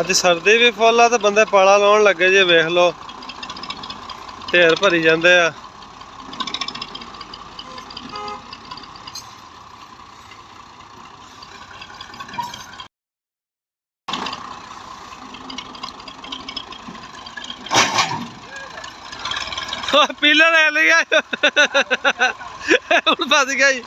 अज सर्दी भी फुल आ तो बंदे पाला लाउण लगे जे वेख लो ढेर भरी जाते आ। पीला ले लिया हुण फस गया जी।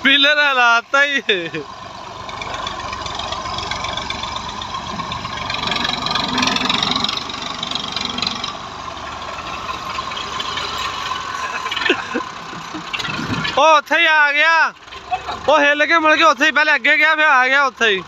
पिलर हलाता ही उत्थे ही आ गया। वो हिल के मुड़ के उत्थे ही पहले अगे गया फिर आ गया उत्थे ही।